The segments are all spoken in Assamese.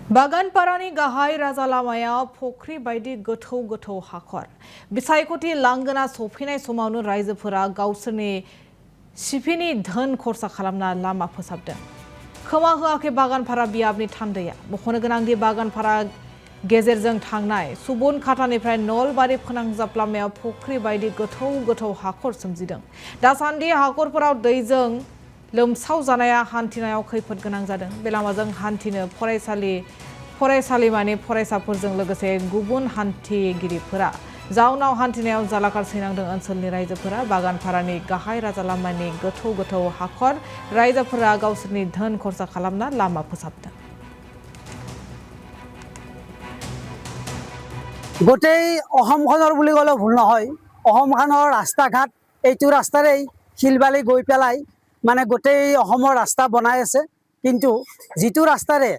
बागानपारानि गाहाय राजा लामायाव फख्रि बायदि गोथौ गोथौ हाखर बिसायख'थि लांगोना सफैनाय समावनो रायजोफोरा गावसोरनि सिफिनि धोन खरसा खालामना लामा फोसाबदों। खोमा होआखै बागानपारा बियाबनि थान्दैया। मख'नो गोनांदि बागानपारा गेजेरजों थांनाय सुबुनखाटानिफ्राय नलबारि फोनांजाब लामायाव फख्रि बायदि गोथौ गोथौ हाखर सोमजिदों। दासान्दि हाखरफोराव दैजों लोमसाव जानाया हान्थिनायाव खैफोद गोनां जादों। बे लामाजों हान्थिनो फरायसालिमानि फरायसाफोरजों लोगोसे गुबुन हान्थिगिरिफोरा जाउनाव हान्थिनायाव जालाखार सैनांदों। ओनसोलनि रायजोफोरा बागानपारानि गाहाय राजा लामानि गोथौ गोथौ हाखर रायजोफोरा गावसोरनि धोन खरसा खालामना लामा फोसाबदों। গোটেই অসমখনৰ বুলি ক'লে ভুল নহয়। অসমখনৰ ৰাস্তা ঘাট এইটো ৰাস্তাৰেই শিলবালি গৈ পেলাই মানে গোটেই অসমৰ ৰাস্তা বনাই আছে, কিন্তু যিটো ৰাস্তাৰে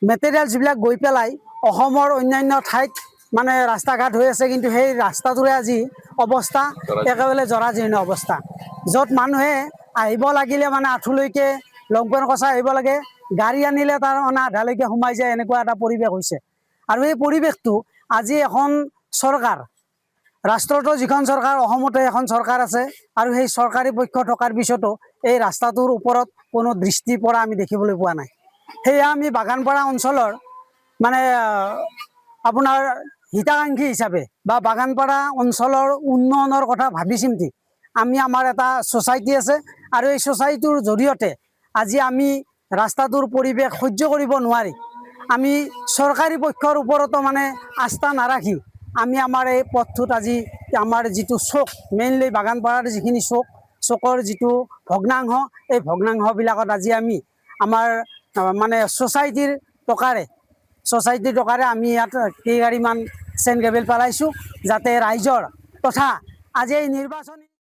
মেটেৰিয়েল যিবিলাক গৈ পেলাই অসমৰ অন্যান্য ঠাইত মানে ৰাস্তা ঘাট হৈ আছে, কিন্তু সেই ৰাস্তাটোৰে আজি অৱস্থা একেবাৰে জৰাজীৰ্ণ অৱস্থা। য'ত মানুহে আহিব লাগিলে মানে আঁঠুলৈকে লংপেণ্ট কচাই আহিব লাগে, গাড়ী আনিলে তাৰ মানে আধালৈকে সোমাই যায়, এনেকুৱা এটা পৰিৱেশ হৈছে। আৰু এই পৰিৱেশটো আজি এখন চৰকাৰ, ৰাষ্ট্ৰটো যিখন চৰকাৰ, অসমতে এখন চৰকাৰ আছে, আৰু সেই চৰকাৰী পক্ষ থকাৰ পিছতো এই ৰাস্তাটোৰ ওপৰত কোনো দৃষ্টি পৰা আমি দেখিবলৈ পোৱা নাই। সেয়া আমি বাগানপাৰা অঞ্চলৰ মানে আপোনাৰ হিতাকাংক্ষী হিচাপে বা বাগানপাৰা অঞ্চলৰ উন্নয়নৰ কথা ভাবি চিন্তি আমি আমাৰ এটা ছ'চাইটি আছে, আৰু এই ছ'চাইটিৰ জৰিয়তে আজি আমি ৰাস্তাটোৰ পৰিৱেশ সহ্য কৰিব নোৱাৰি আমি চৰকাৰী পক্ষৰ ওপৰতো মানে আস্থা নাৰাখি আমি আমাৰ এই পথটোত আজি আমাৰ যিটো চক, মেইনলি বাগানপাৰাৰ যিখিনি চকৰ যিটো ভগ্নাংশ, এই ভগ্নাংশবিলাকত আজি আমি আমাৰ মানে ছ'চাইটিৰ টকাৰে আমি ইয়াত কেইগাড়ীমান চেইন কেবল পেলাইছোঁ, যাতে ৰাইজৰ তথা আজি এই নিৰ্বাচনী